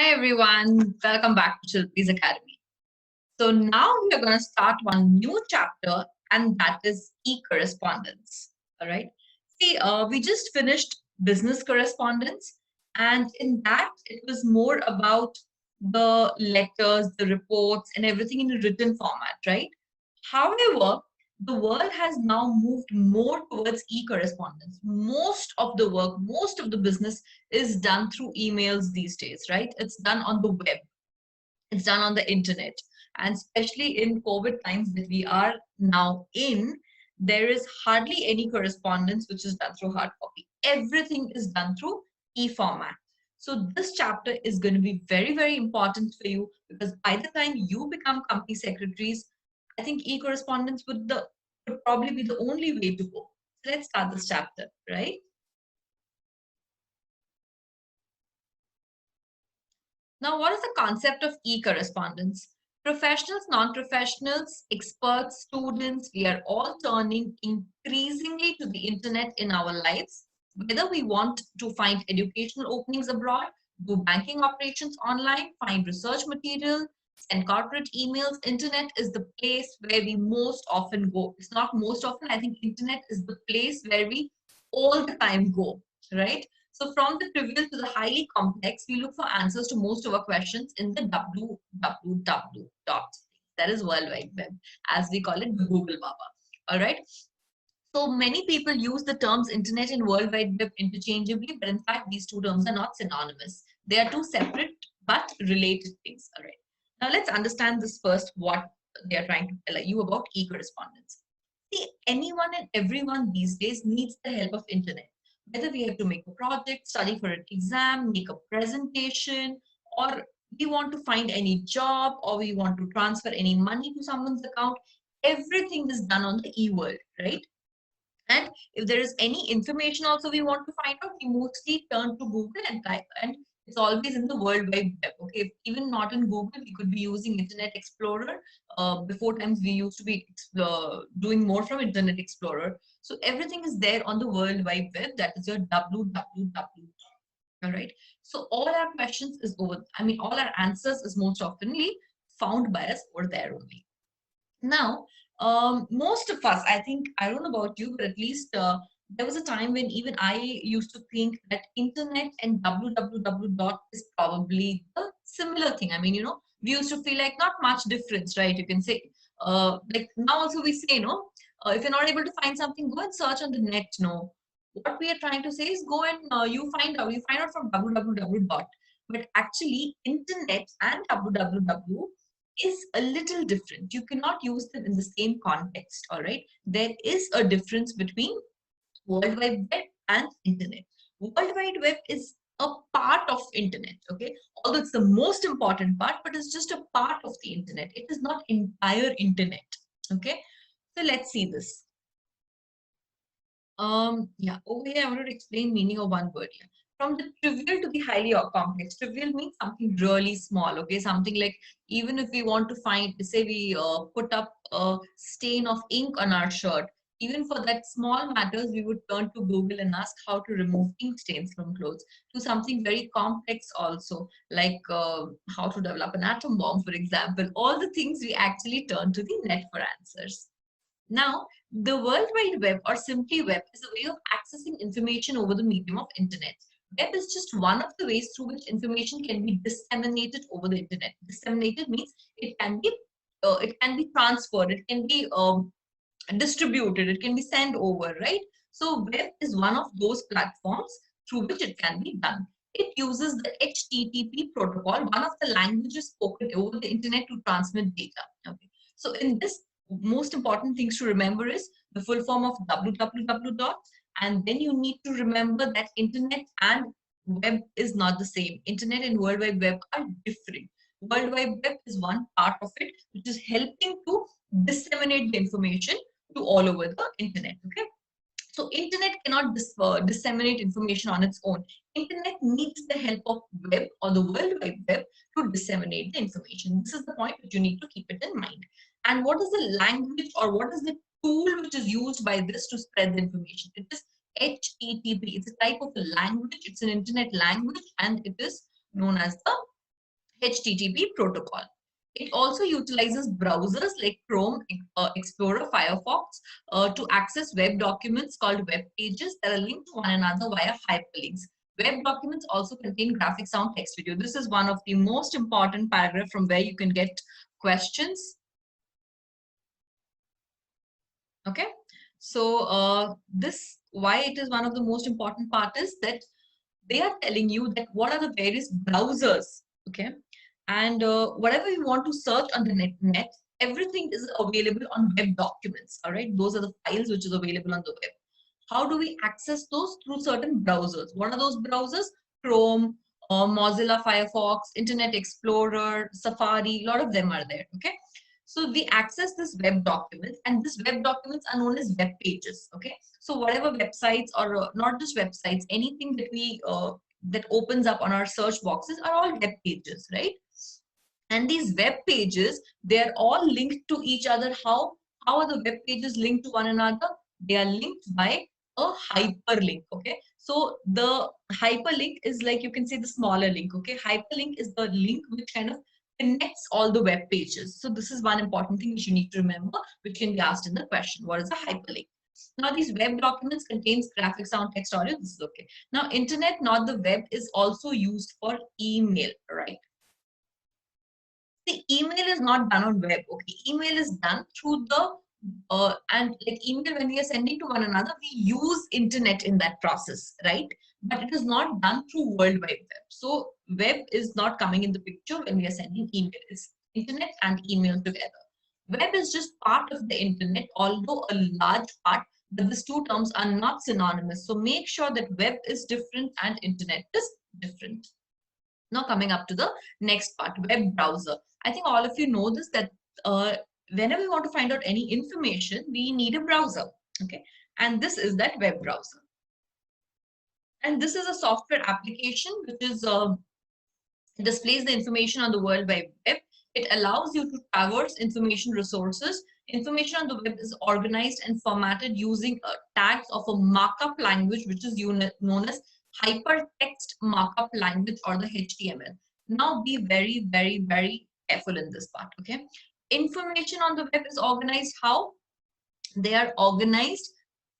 Hi everyone, welcome back to Shilpi's Academy. So now we are going to start one new chapter, and that is e-correspondence. All right. See, we just finished business correspondence, and in that it was more about the letters, the reports, and everything in a written format, right? However, the world has now moved more towards e-correspondence. Most of the work, most of the business is done through emails these days, right? It's done on the web, it's done on the internet. And especially in COVID times that we are now in, there is hardly any correspondence which is done through hard copy. Everything is done through e-format. So this chapter is going to be very, very important for you because by the time you become company secretaries, I think e-correspondence would probably be the only way to go. So let's start this chapter, right? Now, what is the concept of e-correspondence? Professionals, non-professionals, experts, students, we are all turning increasingly to the internet in our lives. Whether we want to find educational openings abroad, do banking operations online, find research material, send corporate emails, internet is the place where we most often go. It's not most often, I think internet is the place where we all the time go, right? So from the trivial to the highly complex, we look for answers to most of our questions in the www dot. That is World Wide Web, as we call it, the Google Baba. All right. So many people use the terms internet and World Wide Web interchangeably, but in fact, these two terms are not synonymous. They are two separate but related things. All right. Now let's understand this first, what they are trying to tell you about e-correspondence. See, anyone and everyone these days needs the help of internet. Whether we have to make a project, study for an exam, make a presentation, or we want to find any job, or we want to transfer any money to someone's account, everything is done on the e-world, right? And if there is any information also we want to find out, we mostly turn to Google and type, and it's always in the World Wide Web. Okay, if even not in Google, we could be using Internet Explorer. Before times we used to be doing more from Internet Explorer. So everything is there on the World Wide Web. That is your www. All right. So all our questions is over. I mean, all our answers is most oftenly found by us over there only. Now, most of us, I think, I don't know about you, but at least there was a time when even I used to think that internet and www dot is probably the similar thing. I mean, we used to feel like not much difference, right? You can say, like now also we say, if you're not able to find something, go and search on the net. No, what we are trying to say is go and you find out from www dot. But actually, internet and www is a little different. You cannot use them in the same context, all right? There is a difference between World Wide Web and Internet. World Wide Web is a part of Internet, okay? Although it's the most important part, but it's just a part of the Internet. It is not entire Internet, okay? So let's see this. Yeah, over here I wanted to explain meaning of one word here. From the trivial to the highly complex. Trivial means something really small, okay? Something like even if we want to find, say we put up a stain of ink on our shirt, even for that small matters, we would turn to Google and ask how to remove ink stains from clothes. To something very complex also, like how to develop an atom bomb, for example. All the things we actually turn to the net for answers. Now, the World Wide Web or simply web is a way of accessing information over the medium of internet. Web is just one of the ways through which information can be disseminated over the internet. Disseminated means it can be transferred, it can be distributed, it can be sent over, right? So web is one of those platforms through which it can be done. It uses the HTTP protocol, one of the languages spoken over the internet to transmit data. Okay. So in this, most important things to remember is the full form of www dot, and then you need to remember that internet and web is not the same. Internet and World Wide Web are different. World Wide Web is one part of it, which is helping to disseminate the information to all over the internet. Okay. So internet cannot disseminate information on its own. Internet needs the help of web or the World Wide Web to disseminate the information. This is the point which you need to keep it in mind. And what is the language or what is the tool which is used by this to spread the information? It is HTTP. It's a type of a language. It's an internet language and it is known as the HTTP protocol. It also utilizes browsers like Chrome, Explorer, Firefox to access web documents called web pages that are linked to one another via hyperlinks. Web documents also contain graphic, sound, text, video. This is one of the most important paragraph from where you can get questions. Okay, so this, why it is one of the most important part is that they are telling you that what are the various browsers, okay, and whatever you want to search on the net, everything is available on web documents. All right, those are the files which is available on the web. How do we access those? Through certain browsers. What are those browsers? Chrome, Mozilla Firefox, Internet Explorer, Safari, a lot of them are there. Okay, so we access this web documents, and these web documents are known as web pages. Okay, so whatever websites, or not just websites, anything that we that opens up on our search boxes are all web pages, right? And these web pages, they are all linked to each other. How are the web pages linked to one another? They are linked by a hyperlink. Okay, so the hyperlink is like, you can say, the smaller link. Okay, hyperlink is the link which kind of connects all the web pages. So this is one important thing which you need to remember, which can be asked in the question. What is a hyperlink? Now these web documents contains graphic, sound, text, audio. This is okay. Now internet, not the web, is also used for email, right? The email is not done on web. Okay, email is done through the and like email, when we are sending to one another, we use internet in that process, right? But it is not done through World Wide Web. So web is not coming in the picture when we are sending email. It's internet and email together. Web is just part of the internet, although a large part, but these two terms are not synonymous. So make sure that web is different and internet is different. Now coming up to the next part, web browser. I think all of you know this, that whenever we want to find out any information, we need a browser. Okay, and this is that web browser. And this is a software application which is displays the information on the World Wide Web. It allows you to traverse information resources. Information on the web is organized and formatted using tags of a markup language, which is known as hypertext markup language, or the HTML. Now be very, very, very careful in this part. Okay, information on the web is organized how? They are organized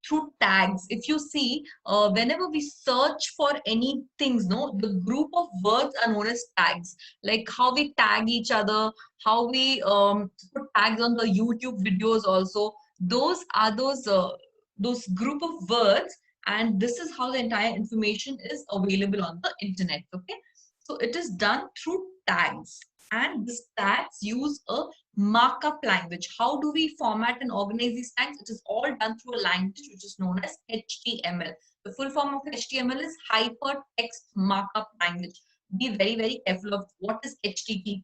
through tags. If you see, whenever we search for any things, no, the group of words are known as tags. Like how we tag each other, how we put tags on the YouTube videos also. Those are those group of words, and this is how the entire information is available on the internet. Okay, so it is done through tags, and these tags use a markup language. How do we format and organize these tags? It is all done through a language which is known as HTML. The full form of HTML is hypertext markup language. Be very, very careful of what is HTTP.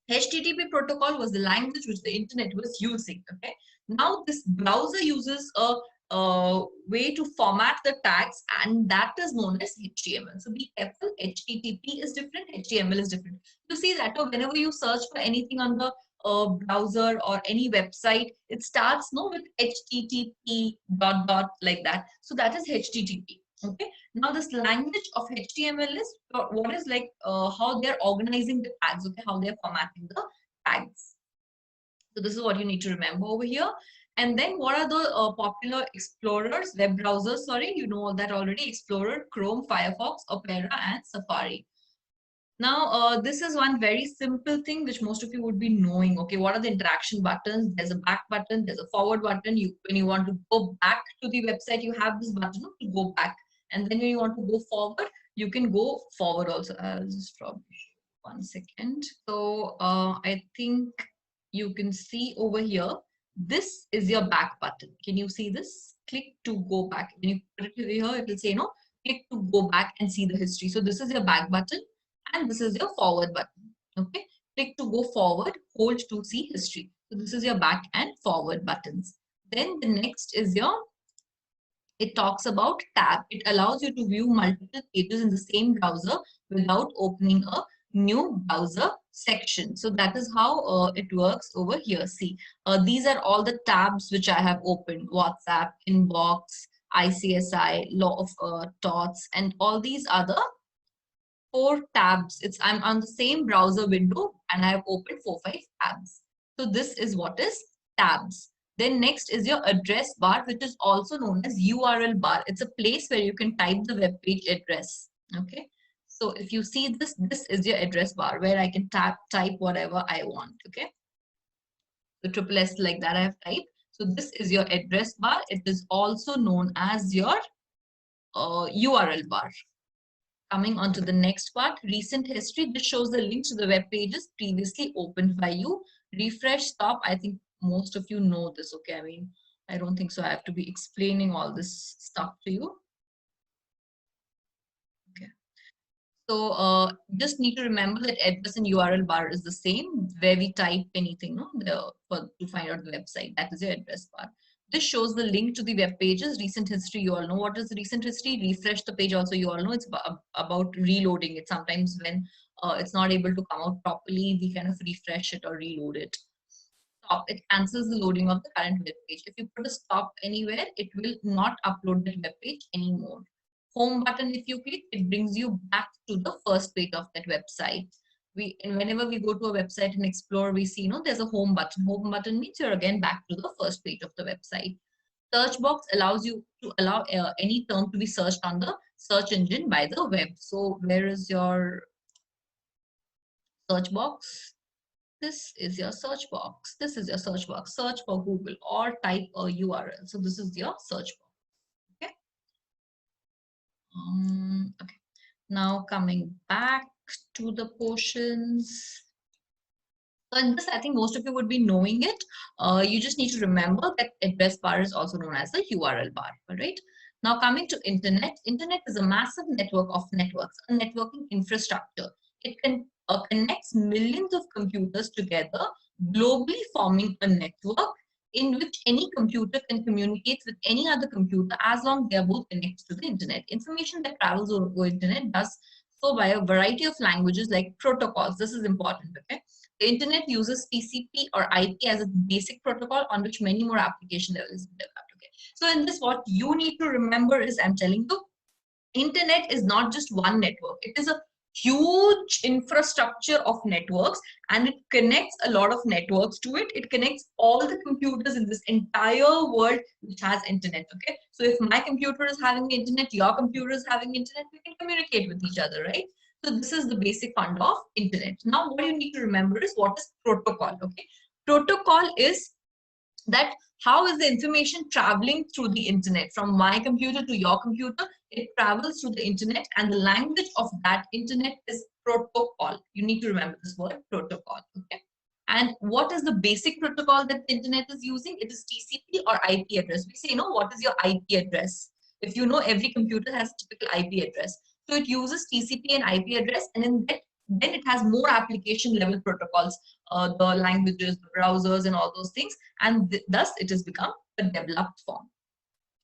HTTP protocol was the language which the internet was using. Okay, now this browser uses a way to format the tags, and that is known as HTML. So be careful, HTTP is different, HTML is different. You see that whenever you search for anything on the browser or any website, it starts with HTTP ... like that. So that is HTTP. Okay, now this language of HTML is what is like how they're organizing the tags. Okay, how they're formatting the tags. So this is what you need to remember over here. And then what are the popular explorers, web browsers? Sorry, you know all that already. Explorer, Chrome, Firefox, Opera, and Safari. Now, this is one very simple thing which most of you would be knowing. Okay, what are the interaction buttons? There's a back button, there's a forward button. When you want to go back to the website, you have this button to go back. And then when you want to go forward, you can go forward also. I'll just probably show 1 second. So I think you can see over here, this is your back button. Can you see this? Click to go back. When you put it here, it will say, click to go back and see the history. So this is your back button, and this is your forward button. Okay, click to go forward, hold to see history. So this is your back and forward buttons. Then the next is it talks about tab. It allows you to view multiple pages in the same browser without opening a new browser section. So that is how it works over here. See, these are all the tabs which I have opened: WhatsApp, Inbox, ICSI, Law of TOTS, and all these other 4 tabs. I'm on the same browser window and I have opened 4-5 tabs. So this is what is tabs. Then next is your address bar, which is also known as URL bar. It's a place where you can type the web page address. Okay. So if you see this, this is your address bar where I can type whatever I want. Okay. So triple S like that I have typed. So this is your address bar. It is also known as your URL bar. Coming on to the next part, recent history. This shows the links to the web pages previously opened by you. Refresh, stop. I think most of you know this. Okay, I mean, I don't think so. I have to be explaining all this stuff to you. Okay. So just need to remember that address and URL bar is the same where we type anything to find out the website. That is your address bar. This shows the link to the web pages. Recent history, you all know what is recent history. Refresh the page also, you all know it's about reloading it. Sometimes when it's not able to come out properly, we kind of refresh it or reload it. Stop, it cancels the loading of the current web page. If you put a stop anywhere, it will not upload that web page anymore. Home button, if you click, it brings you back to the first page of that website. And whenever we go to a website and explore, we see, there's a home button. Home button means you're again back to the first page of the website. Search box allows you to allow any term to be searched on the search engine by the web. So where is your search box? This is your search box. This is your search box. Search for Google or type a URL. So this is your search box. Okay. Okay. Now coming back to the portions. So in this, I think most of you would be knowing it. You just need to remember that address bar is also known as the URL bar. All right. Now coming to internet. Internet is a massive network of networks, a networking infrastructure. It connects millions of computers together, globally forming a network in which any computer can communicate with any other computer as long as they are both connected to the internet. Information that travels over internet does so by a variety of languages like protocols. This is important, okay? The internet uses TCP or IP as a basic protocol on which many more application levels developed, okay? So in this, what you need to remember is, I'm telling you, internet is not just one network. It is a huge infrastructure of networks, and it connects a lot of networks to it. It connects all the computers in this entire world which has internet. Okay, so if my computer is having internet, your computer is having internet, we can communicate with each other, right? So this is the basic fund of internet. Now what you need to remember is what is protocol. Okay, protocol is that how is the information traveling through the internet from my computer to your computer. It travels through the internet, and the language of that internet is protocol. You need to remember this word, protocol. Okay, and what is the basic protocol that the internet is using? It is TCP or IP address. We say, what is your IP address? If you know, every computer has a typical IP address, so it uses TCP and IP address, and in that, then it has more application level protocols, the languages, the browsers, and all those things, and thus it has become a developed form.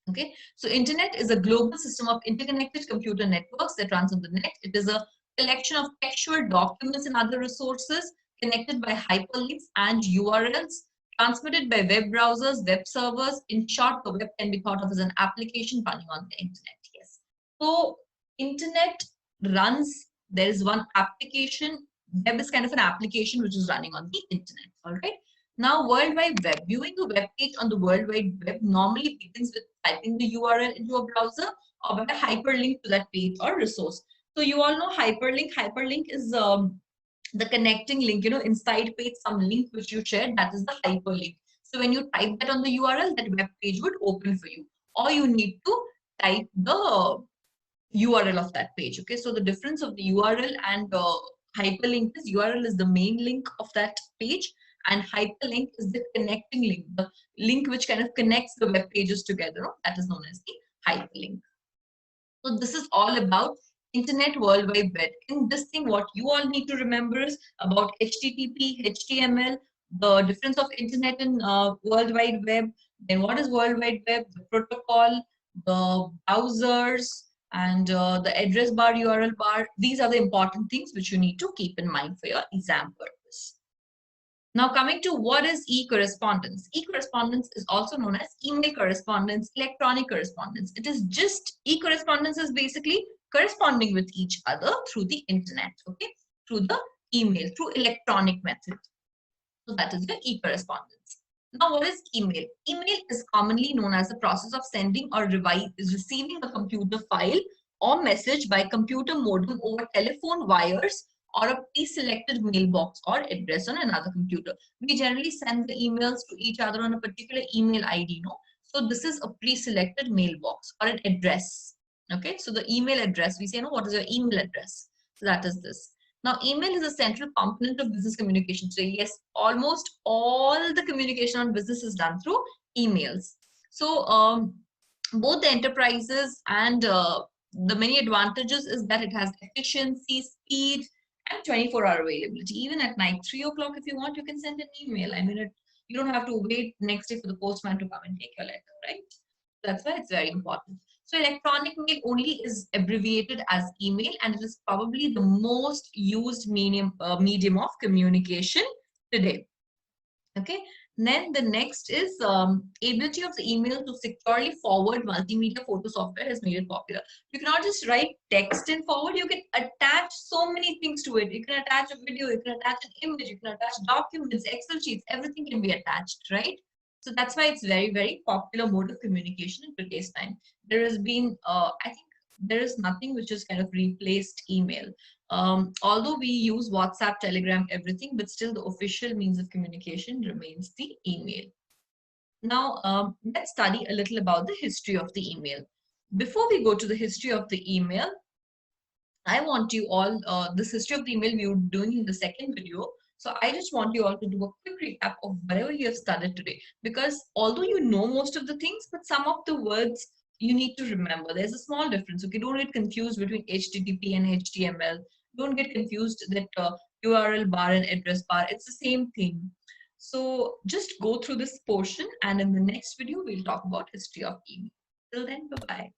Okay, so internet is a global system of interconnected computer networks that runs on the net. It is a collection of textual documents and other resources connected by hyperlinks and URLs, transmitted by web browsers, web servers. In short, the web can be thought of as an application running on the internet. Yes. So internet runs, there is one application. Web is kind of an application which is running on the internet. All right. Now, World Wide Web. Viewing a web page on the World Wide Web normally begins with typing the URL into a browser or by a hyperlink to that page or resource. So you all know hyperlink. Hyperlink is the connecting link, inside page, some link which you shared, that is the hyperlink. So when you type that on the URL, that web page would open for you. Or you need to type the URL of that page. Okay, so the difference of the URL and hyperlink is URL is the main link of that page, and hyperlink is the connecting link, the link which kind of connects the web pages together. That is known as the hyperlink. So this is all about Internet World Wide Web. In this thing, what you all need to remember is about HTTP, HTML, the difference of Internet and World Wide Web. Then what is World Wide Web? The protocol, the browsers, and the address bar, URL bar. These are the important things which you need to keep in mind for your exam purpose. Now coming to what is e-correspondence. E-correspondence is also known as email correspondence, electronic correspondence. It is just, e-correspondence is basically corresponding with each other through the internet, okay, through the email, through electronic method. So that is the e-correspondence. Now, what is email? Email is commonly known as the process of sending or receiving a computer file or message by computer modem over telephone wires or a pre-selected mailbox or address on another computer. We generally send the emails to each other on a particular email ID, no? So this is a pre-selected mailbox or an address. Okay, so the email address, we say, no, what is your email address? So that is this. Now, email is a central component of business communication. So yes, almost all the communication on business is done through emails. So both the enterprises and the many advantages is that it has efficiency, speed, and 24-hour availability. Even at night, 3 o'clock, if you want, you can send an email. I mean, you don't have to wait next day for the postman to come and take your letter, right? That's why it's very important. So electronic mail only is abbreviated as email, and it is probably the most used medium of communication today. Okay. Then the next is ability of the email to securely forward multimedia photo software has made it popular. You cannot just write text and forward. You can attach so many things to it. You can attach a video, you can attach an image, you can attach documents, Excel sheets, everything can be attached, right? So that's why it's very, very popular mode of communication in today's time. There has been, I think there is nothing which has kind of replaced email. Although we use WhatsApp, Telegram, everything, but still the official means of communication remains the email. Now, let's study a little about the history of the email. Before we go to the history of the email, I want you all, this history of the email we were doing in the second video. So I just want you all to do a quick recap of whatever you have studied today. Because although you know most of the things, but some of the words you need to remember. There's a small difference. Okay, don't get confused between HTTP and HTML. Don't get confused that URL bar and address bar. It's the same thing. So just go through this portion, and in the next video, we'll talk about history of email. Till then, bye-bye.